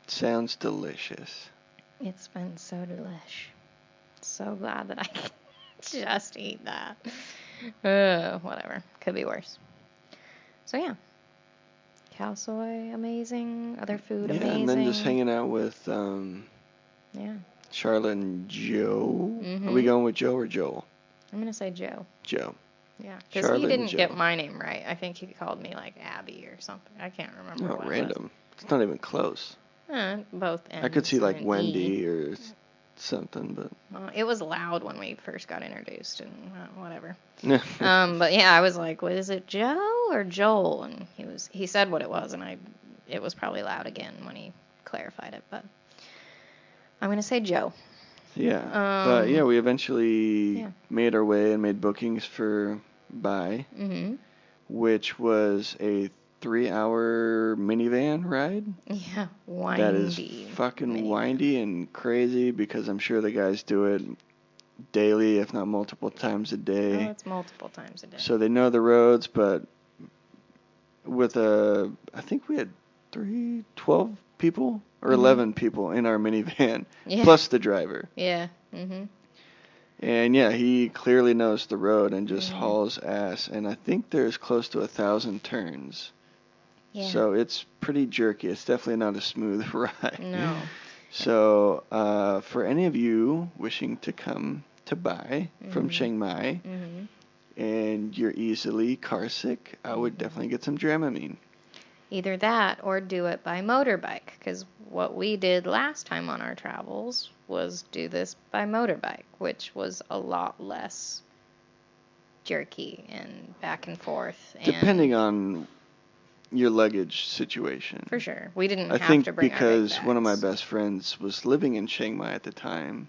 Sounds delicious. It's been so delish. So glad that I can just eat that. Whatever. Could be worse. So yeah. Khao soi, amazing. Other food, amazing. And then just hanging out with Charlotte and Joe. Mm-hmm. Are we going with Joe or Joel? I'm going to say Joe. Joe. Yeah, because he didn't get my name right. I think he called me like Abby or something. I can't remember what random. It's not even close. Both ends. I could see like Wendy or something, but... it was loud when we first got introduced, and whatever. But yeah, I was like, "Was it Joe or Joel?" And he said what it was, and it was probably loud again when he clarified it, but I'm going to say Joe. Yeah, but yeah, we eventually made our way and made bookings for Bai, which was a 3-hour minivan ride. Yeah, windy. That is fucking windy and crazy, because I'm sure the guys do it daily, if not multiple times a day. Oh, it's multiple times a day. So they know the roads, but I think we had 12 people or 11 people in our minivan, plus the driver. Yeah. Mhm. And yeah, he clearly knows the road and just hauls ass. And I think there's close to 1,000 turns. Yeah. So it's pretty jerky. It's definitely not a smooth ride. No. So for any of you wishing to come to Bai from Chiang Mai, and you're easily car sick, I would definitely get some Dramamine. Either that or do it by motorbike, because what we did last time on our travels was do this by motorbike, which was a lot less jerky and back and forth. Depending on your luggage situation. For sure. We didn't have to bring our big bags. Because one of my best friends was living in Chiang Mai at the time,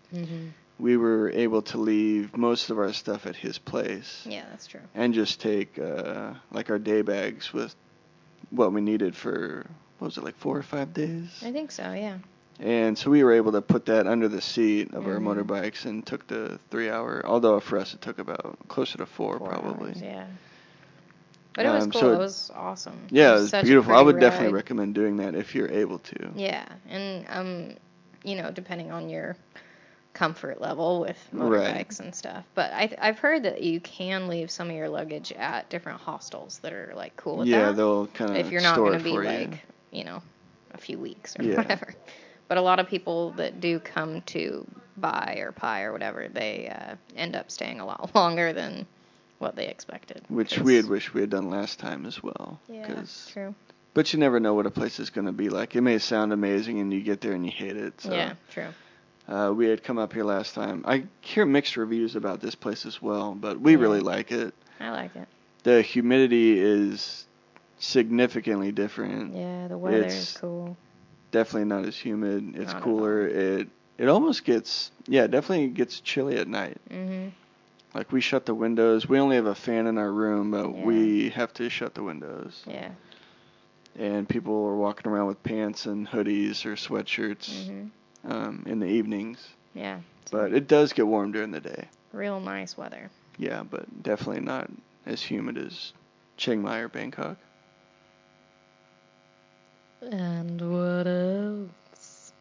we were able to leave most of our stuff at his place. Yeah, that's true. And just take like our day bags with what we needed for, what was it, like 4 or 5 days? I think so, yeah. And so we were able to put that under the seat of our motorbikes and took the 3-hour, although for us it took about closer to 4 probably. Hours, yeah. But it was cool. So it was awesome. Yeah, it was beautiful. I would ride. Definitely recommend doing that if you're able to. Yeah, and depending on your comfort level with motorbikes and stuff. But I've heard that you can leave some of your luggage at different hostels that are like cool with that. Yeah, they'll kind of if you're not going to be like a few weeks or whatever. But a lot of people that do come to Bai or Pai or whatever, they end up staying a lot longer than what they expected. Which we had wished we had done last time as well. Yeah, true. But you never know what a place is going to be like. It may sound amazing and you get there and you hate it. So. Yeah, true. We had come up here last time. I hear mixed reviews about this place as well, but we really like it. I like it. The humidity is significantly different. Yeah, the weather is cool. Definitely not as humid. It's cooler. It almost gets, definitely gets chilly at night. Mm-hmm. Like we shut the windows. We only have a fan in our room, but we have to shut the windows. Yeah. And people are walking around with pants and hoodies or sweatshirts in the evenings. Yeah. But it does get warm during the day. Real nice weather. Yeah, but definitely not as humid as Chiang Mai or Bangkok. And what else?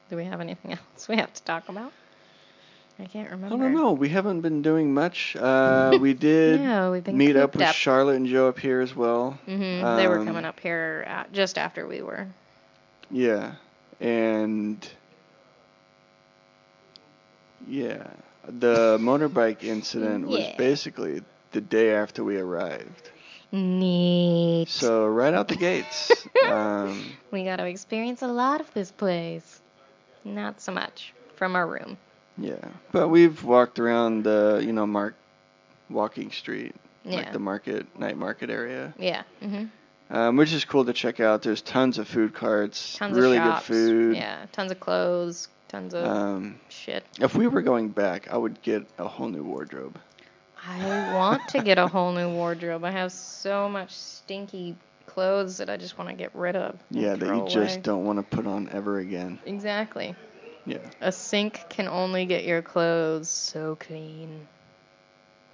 Do we have anything else we have to talk about? I can't remember. I don't know. We haven't been doing much. We did meet up with Charlotte and Joe up here as well. Mm-hmm. They were coming up here just after we were. Yeah. And the motorbike incident was basically the day after we arrived. Neat. So right out the gates. We got to experience a lot of this place. Not so much from our room. Yeah, but we've walked around the, walking street, like the night market area. Yeah. Mm-hmm. Which is cool to check out. There's tons of food carts, tons really of shops. Good food. Yeah, tons of clothes, tons of shit. If we were going back, I would get a whole new wardrobe. I want to get a whole new wardrobe. I have so much stinky clothes that I just want to get rid of. Yeah, that you just don't want to put on ever again. Exactly. Yeah. A sink can only get your clothes so clean.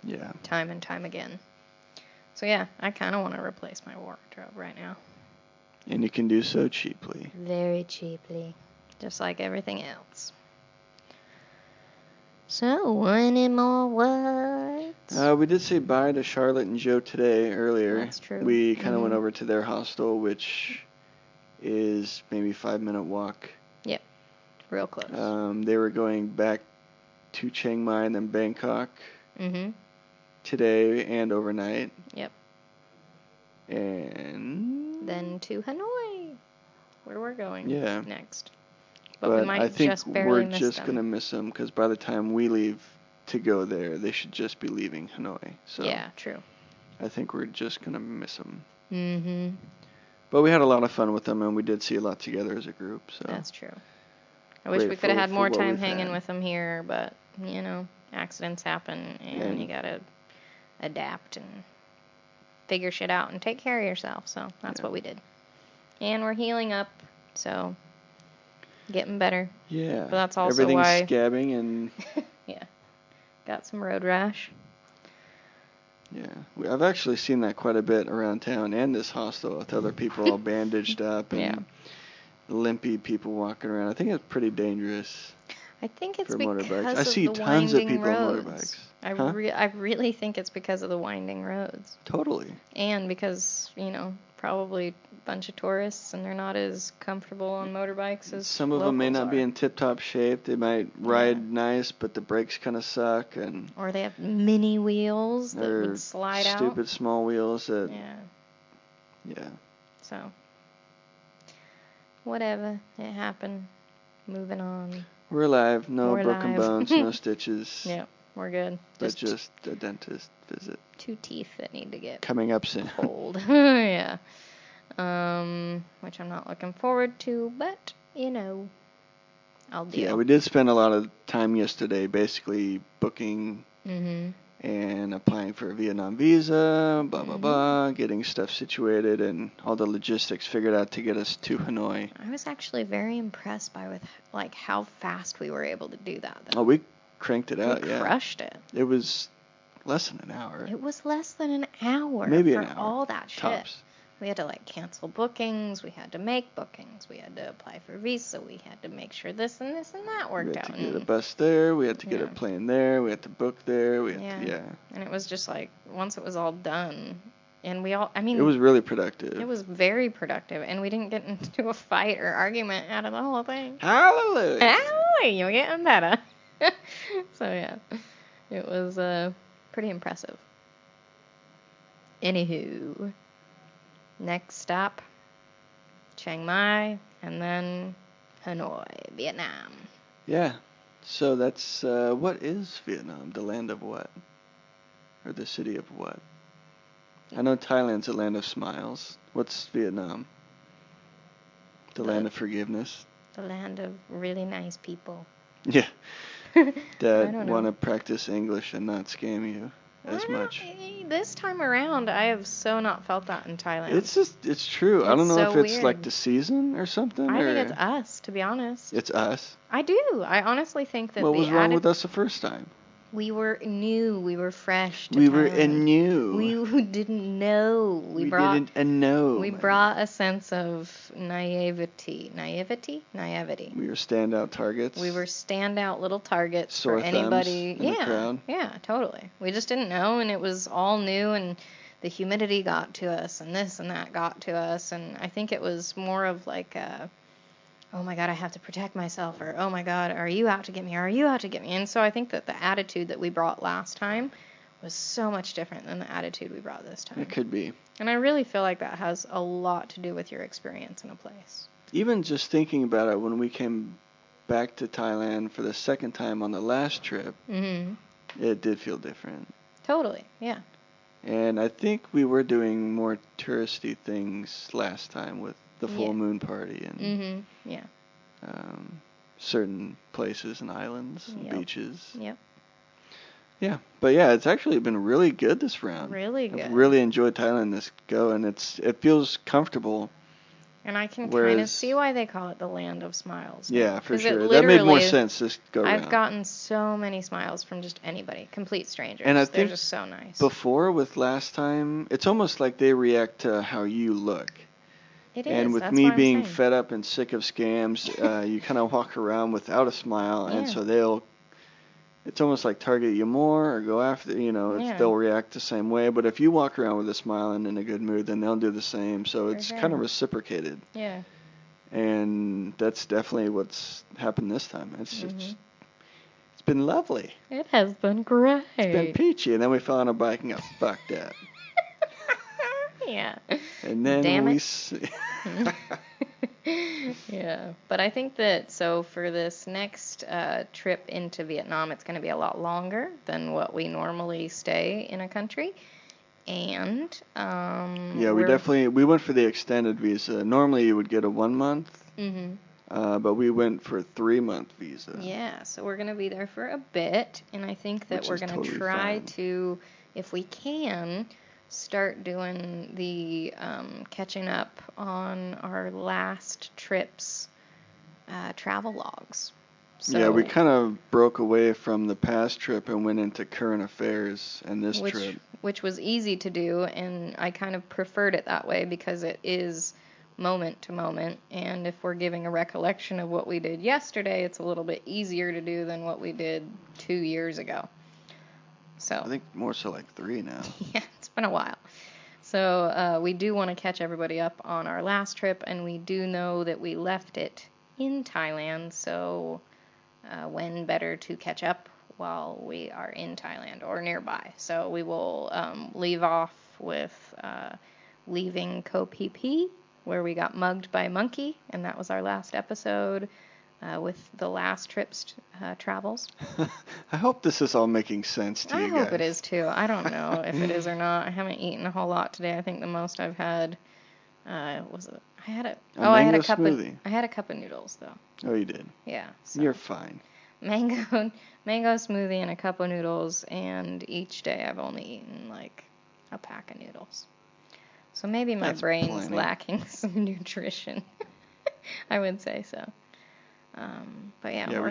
Yeah. Time and time again. So yeah, I kind of want to replace my wardrobe right now. And you can do so cheaply. Very cheaply. Just like everything else. So, any more words? We did say bye to Charlotte and Joe today, earlier. That's true. We kind of went over to their hostel, which is maybe a 5-minute walk. Yep. Real close. They were going back to Chiang Mai and then Bangkok today and overnight. Yep. And then to Hanoi, where we're going next. But we might I think just barely we're miss just them. going to miss them because by the time we leave to go there, they should just be leaving Hanoi. So yeah, true. I think we're just going to miss them. Mm-hmm. But we had a lot of fun with them, and we did see a lot together as a group. So that's true. I wish we could have had more time hanging with them here, but, accidents happen, and you got to adapt and figure shit out and take care of yourself. So that's what we did. And we're healing up, so getting better. Yeah. But that's also why... Everything's scabbing and... yeah. Got some road rash. Yeah. I've actually seen that quite a bit around town and this hostel with other people all bandaged up and limpy people walking around. I think it's pretty dangerous. I think it's for because motorbikes. of I see the tons of winding people roads. on motorbikes. I really think it's because of the winding roads. Totally. And because, probably a bunch of tourists and they're not as comfortable on motorbikes as some of them may not are. be in tip-top shape. They might ride nice, but the brakes kind of suck. Or they have mini wheels that would slide out. Stupid small wheels that... Yeah. So, whatever. It happened. Moving on. We're alive. No broken bones, no stitches. Yeah, we're good. But just a dentist visit. 2 teeth that need to get coming up soon. pulled. Yeah. Which I'm not looking forward to, but, I'll deal. Yeah, we did spend a lot of time yesterday basically booking and applying for a Vietnam visa, blah, blah, blah, getting stuff situated and all the logistics figured out to get us to Hanoi. I was actually very impressed by how fast we were able to do that, though. Oh, we cranked it out, We crushed it. It was less than an hour. It was less than an hour. Maybe for an hour. all that shit. Tops. We had to, cancel bookings. We had to make bookings. We had to apply for visa. We had to make sure this and this and that worked out. We had to get a bus there. We had to get a plane there. We had to book there. We had to, And it was just once it was all done, and we all, it was really productive. It was very productive, and we didn't get into a fight or argument out of the whole thing. Hallelujah. Hallelujah. You're getting better. So, yeah. It was pretty impressive. Anywho. Next stop, Chiang Mai, and then Hanoi, Vietnam. Yeah. So that's, what is Vietnam? The land of what? Or the city of what? I know Thailand's a land of smiles. What's Vietnam? The land of forgiveness? The land of really nice people. Yeah. That want to practice English and not scam you as much. This time around, I have so not felt that in Thailand. It's true. I don't know if it's weird. The season or something. I think it's us, to be honest. It's us? I do. I honestly think that what was wrong with us the first time? We were new. We were fresh to We Thailand. were new. We didn't know. We brought know. We brought a sense of naivety. Naivety? We were standout targets. We were standout little targets Sore for anybody. In the crowd. Yeah, totally. We just didn't know, and it was all new, and the humidity got to us, and this and that got to us, and I think it was more of oh my God, I have to protect myself, or oh my God, are you out to get me? Are you out to get me? And so I think that the attitude that we brought last time was so much different than the attitude we brought this time. It could be. And I really feel like that has a lot to do with your experience in a place. Even just thinking about it, when we came back to Thailand for the second time on the last trip, it did feel different. Totally, yeah. And I think we were doing more touristy things last time with the full moon party and certain places and islands and beaches. Yep. Yeah, but yeah, it's actually been really good this round. Really good. I've really enjoyed Thailand this go, and it feels comfortable. And I can kind of see why they call it the land of smiles. Yeah, for sure. That made more sense this go round. I've gotten so many smiles from just anybody, complete strangers. And I think they're just so nice. Before, with last time, it's almost like they react to how you look. It is. And with That's me what I'm being saying. fed up and sick of scams, you kind of walk around without a smile, and so it's almost like target you more or go after, they'll react the same way. But if you walk around with a smile and in a good mood, then they'll do the same. So it's kind of reciprocated. Yeah. And that's definitely what's happened this time. It's just, it's been lovely. It has been great. It's been peachy. And then we fell on a bike and got fucked up. Yeah. And then Yeah, but I think that, so for this next trip into Vietnam, it's going to be a lot longer than what we normally stay in a country. And yeah, we went for the extended visa. Normally you would get a 1 month, but we went for 3-month visa. Yeah, so we're going to be there for a bit, and I think that we're going to try to, if we can, start doing the catching up on our last trip's travel logs. So, yeah, we kind of broke away from the past trip and went into current affairs and this trip. Which was easy to do, and I kind of preferred it that way because it is moment to moment, and if we're giving a recollection of what we did yesterday, it's a little bit easier to do than what we did 2 years ago. So I think more so like 3 now. Yeah, it's been a while. So we do want to catch everybody up on our last trip, and we do know that we left it in Thailand, so when better to catch up while we are in Thailand or nearby. So we will leave off with leaving Koh Phi Phi, where we got mugged by a monkey, and that was our last episode with the last trip's travels. I hope this is all making sense to you guys. I hope it is too. I don't know if it is or not. I haven't eaten a whole lot today. I think the most I've had was it? I had a cup of noodles though. Oh, you did? Yeah. So. You're fine. Mango smoothie and a cup of noodles, and each day I've only eaten like a pack of noodles. So maybe my brain's lacking some nutrition. I would say so. But yeah, we're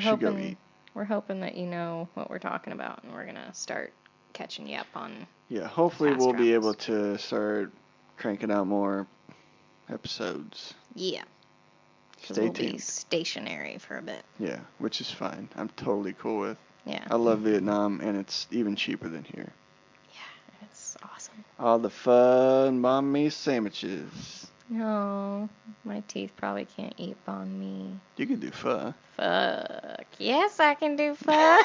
hoping that you know what we're talking about, and we're gonna start catching you up on. Yeah, hopefully we'll be able to start cranking out more episodes. Yeah. Stay tuned. We'll be stationary for a bit. Yeah, which is fine. I'm totally cool with. Yeah. I love Vietnam, and it's even cheaper than here. Yeah, it's awesome. All the fun banh mi sandwiches. No, my teeth probably can't eat banh mi. You can do pho. Fuck. Yes, I can do pho.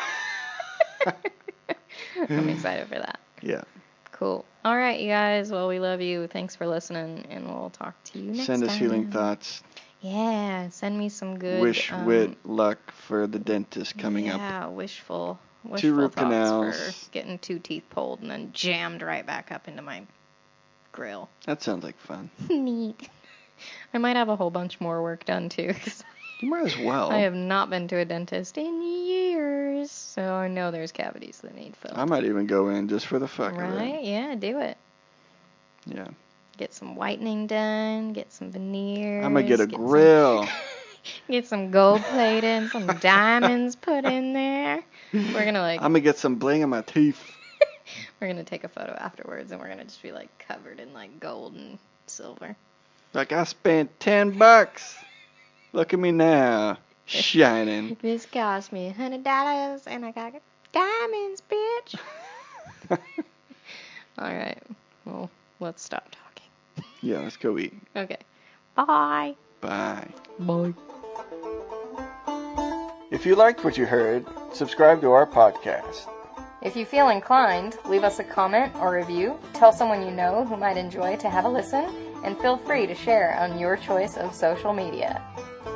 I'm excited for that. Yeah. Cool. All right, you guys. Well, we love you. Thanks for listening, and we'll talk to you next time. Send us healing thoughts. Yeah, send me some good... Wish, wit, luck for the dentist coming up. Yeah, wishful 2 root canals. For getting 2 teeth pulled and then jammed right back up into my grill. That sounds like fun. Neat. I might have a whole bunch more work done, too. You might as well. I have not been to a dentist in years, so I know there's cavities that need filled. I might even go in just for the fuck of it. Right? Yeah, do it. Yeah. Get some whitening done, get some veneers. I'm going to get a grill. Get some gold plated, some diamonds put in there. We're going to I'm going to get some bling in my teeth. We're going to take a photo afterwards, and we're going to just be covered in gold and silver. I spent $10. Look at me now, shining. This cost me $100, and I got diamonds, bitch. All right. Well, let's stop talking. Yeah, let's go eat. Okay. Bye. Bye. Bye. If you liked what you heard, subscribe to our podcast. If you feel inclined, leave us a comment or review, tell someone you know who might enjoy to have a listen, and feel free to share on your choice of social media.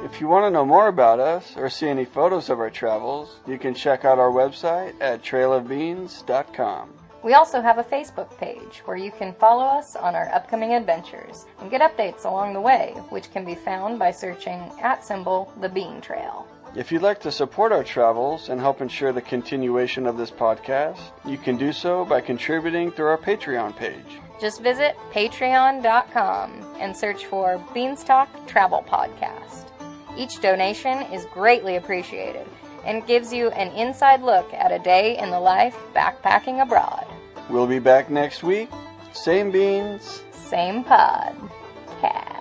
If you want to know more about us or see any photos of our travels, you can check out our website at trailofbeans.com. We also have a Facebook page where you can follow us on our upcoming adventures and get updates along the way, which can be found by searching @ The Bean Trail. If you'd like to support our travels and help ensure the continuation of this podcast, you can do so by contributing through our Patreon page. Just visit patreon.com and search for Beanstalk Travel Podcast. Each donation is greatly appreciated and gives you an inside look at a day in the life backpacking abroad. We'll be back next week. Same beans. Same pod. Cat.